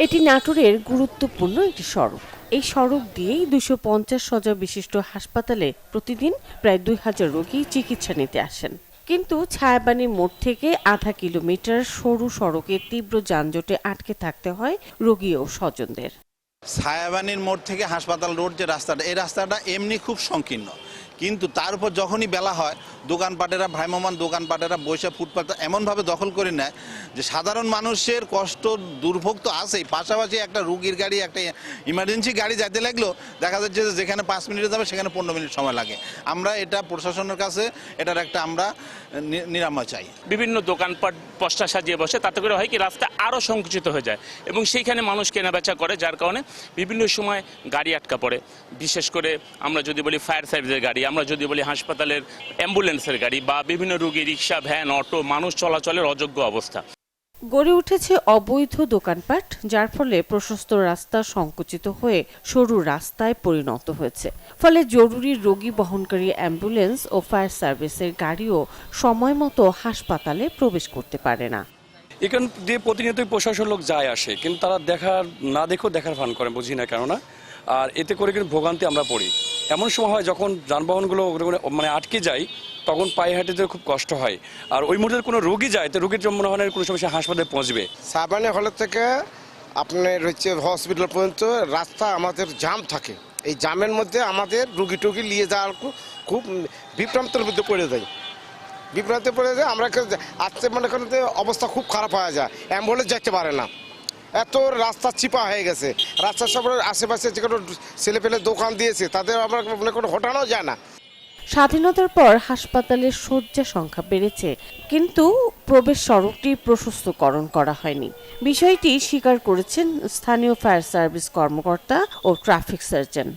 এটি নাটোরের গুরুত্বপূর্ণ একটি সড়ক। এই সড়ক দিয়েই 250 শয্যা বিশিষ্ট হাসপাতালে প্রতিদিন প্রায় 2000 রোগী চিকিৎসা নিতে আসেন। কিন্তু ছায়াবানী মোড় থেকে আধা কিলোমিটার সরু সড়কে তীব্র যানজটে আটকে থাকতে হয় রোগী ও স্বজনদের। ছায়াবানীর মোড় থেকে হাসপাতাল রোড যে রাস্তাটা, এই রাস্তাটা এমনি খুব সংকীর্ণ, কিন্তু তার উপর যখনই বেলা হয় দোকানপাটেরা, ভ্রাম্যমাণ দোকানপাটেরা বৈশা ফুটপাত এমনভাবে দখল করে নেয় যে সাধারণ মানুষের কষ্ট দুর্ভোগ তো আছেই, পাশাপাশি একটা রুগীর গাড়ি, একটা ইমার্জেন্সি গাড়ি যেতে লাগলেও দেখা যাচ্ছে যে যেখানে 5 মিনিটে যাবে সেখানে 15 মিনিট সময় লাগে। আমরা এটা প্রশাসনের কাছে এটার একটা আমরা নিরাময় চাই। বিভিন্ন দোকানপাট পস্তা সাজিয়ে বসে, তাতে করে হয় কি রাস্তা আরও সংকুচিত হয়ে যায় এবং সেইখানে মানুষ কেনাবেচা করে, যার কারণে বিভিন্ন সময় গাড়ি আটকা পড়ে। বিশেষ করে আমরা যদি বলি ফায়ার সার্ভিসের গাড়ি, আমরা যদি বলি হাসপাতালের অ্যাম্বুলেন্সের গাড়ি বা বিভিন্ন রোগী রিক্সা, ভ্যান, অটো, মানুষ চলাচলের অযোগ্য অবস্থা। গড়ে উঠেছে অবৈধ দোকানপাট, যার ফলে প্রশস্ত রাস্তা সংকুচিত হয়ে সরু রাস্তায় পরিণত হয়েছে। ফলে জরুরি রোগী বহনকারী অ্যাম্বুলেন্স ও ফায়ার সার্ভিসের গাড়িও সময় মতো হাসপাতালে প্রবেশ করতে পারে না। এখান দিয়ে প্রতিনিয়তই প্রশাসন লোক যায় আসে, কিন্তু তারা দেখার ভান করে, বুঝি না কেননা। আর এতে করে কিন্তু ভোগান্তি আমরা পড়ি। এমন সময় হয় যখন যানবাহনগুলো আটকে যায়, তখন পায়ে হাঁটতে খুব কষ্ট হয়। আর ওই মুহূর্তে কোনো রোগী যায়, তো রোগীর মনে হয় কোনো সমস্যা হাসপাতালে পৌঁছবে। ছায়াবানী হলের থেকে আপনার হসপিটাল পর্যন্ত রাস্তা আমাদের জাম থাকে। এই জামের মধ্যে আমাদের রুগী টুগী নিয়ে যাওয়ার খুব বিভ্রান্তের মধ্যে পড়ে যায়। আমরা আসতে মনে করেন অবস্থা খুব খারাপ হয়ে যায়, অ্যাম্বুলেন্স যেতে পারে না, এত রাস্তা চিপা হয়ে গেছে। রাস্তার সব আশেপাশে যে কোনো ছেলেপেলে দোকান দিয়েছে, তাদের আমরা মনে করেন হটানো যায় না। স্বাধীনতার পর হাসপাতালের শয্যা সংখ্যা বেড়েছে, কিন্তু প্রবেশ সড়কটি প্রশস্তকরণ করা হয়নি। বিষয়টি স্বীকার করেছেন স্থানীয় ফায়ার সার্ভিস কর্মকর্তা ও ট্রাফিক সার্জন।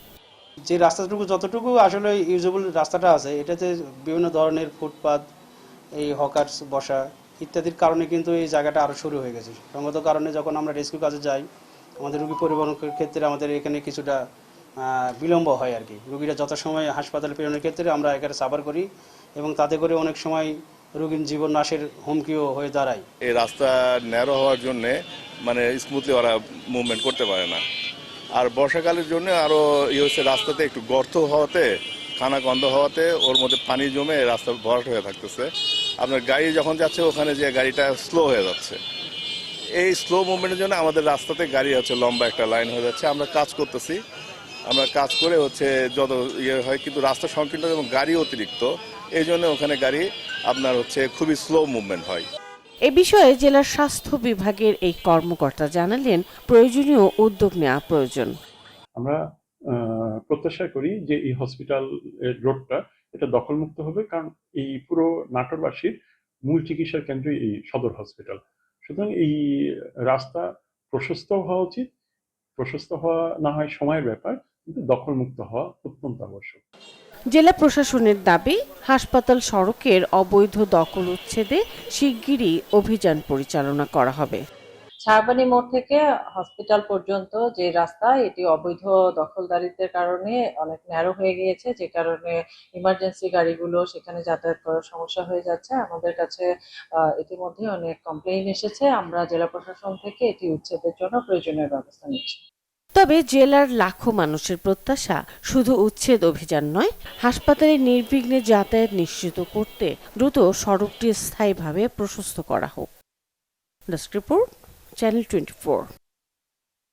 যে রাস্তাটুকু যতটুকু আসলে ইউজেবল রাস্তাটা আছে, এটাতে বিভিন্ন ধরনের ফুটপাত, এই হকার্স বসা ইত্যাদির কারণে কিন্তু এই জায়গাটা আরও শুরু হয়ে গেছে। সঙ্গত কারণে যখন আমরা রেস্কিউ কাজে যাই, আমাদের রুগী পরিবহনের ক্ষেত্রে আমাদের এখানে কিছুটা বিলম্ব হয় আর কি। রুগীরা যথাসময়ে হাসপাতালে প্রেরণের ক্ষেত্রে আমরা এখানে সাফার করি এবং তাতে করে অনেক সময় রুগীর জীবন নাশের হুমকিও হয়ে দাঁড়ায়। এই রাস্তা ন্যারো হওয়ার জন্যে স্মুথলি ওরা মুভমেন্ট করতে পারে না। আর বর্ষাকালের জন্য আরও হচ্ছে রাস্তাতে একটু গর্ত হওয়াতে, খানা গন্ধ হওয়াতে ওর মধ্যে পানি জমে রাস্তা ভরাট হয়ে থাকতেছে। আপনার গাড়ি যখন যাচ্ছে ওখানে যে গাড়িটা স্লো হয়ে যাচ্ছে। এই স্লো মুভমেন্টের জন্য আমাদের রাস্তাতে গাড়ি লম্বা একটা লাইন হয়ে যাচ্ছে। আমরা কাজ করতেছি, আমরা কাজ করে যত হয়, কিন্তু রাস্তা সংকীর্ণ এবং গাড়ি অতিরিক্ত, এই জন্য ওখানে গাড়ি আপনার খুবই স্লো মুভমেন্ট হয়। এ বিষয়ে জেলার স্বাস্থ্য বিভাগের এই কর্মকর্তা জানালেন, প্রয়োজনীয় উদ্যোগ নেওয়া প্রয়োজন। আমরা প্রত্যাশা করি যে এই হসপিটাল রোডটা এটা দখলমুক্ত হবে, কারণ এই পুরো নাটোরবাসীর মূল চিকিৎসার কেন্দ্রই এই সদর হসপিটাল। সুতরাং এই রাস্তা প্রশস্ত হওয়া উচিত। প্রশস্ত হওয়া না হয় সময়ের ব্যাপার, কিন্তু দখলমুক্ত হওয়া অত্যন্ত আবশ্যক। জেলা প্রশাসনের দাবি, হাসপাতাল সড়কের অবৈধ দখল উচ্ছেদে শিগগিরই অভিযান পরিচালনা করা হবে। ছায়াবানী মোড় থেকে হসপিটাল পর্যন্ত যে রাস্তা, এটি অবৈধ দখলদারিত্বের কারণে অনেক ন্যারো হয়ে গিয়েছে, যে কারণে ইমার্জেন্সি গাড়িগুলো সেখানে যাতায়াত করার সমস্যা হয়ে যাচ্ছে। আমাদের কাছে ইতিমধ্যে অনেক কমপ্লেইন এসেছে। আমরা জেলা প্রশাসন থেকে এটি উচ্ছেদের জন্য প্রয়োজনীয় ব্যবস্থা নিচ্ছি। তবে জেলার লাখো মানুষের প্রত্যাশা শুধু উচ্ছেদ অভিযান নয়, হাসপাতালে নির্বিঘ্নে যাতায়াত নিশ্চিত করতে দ্রুত সড়কটি স্থায়ীভাবে প্রশস্ত করা হোক। Desk report, channel 24।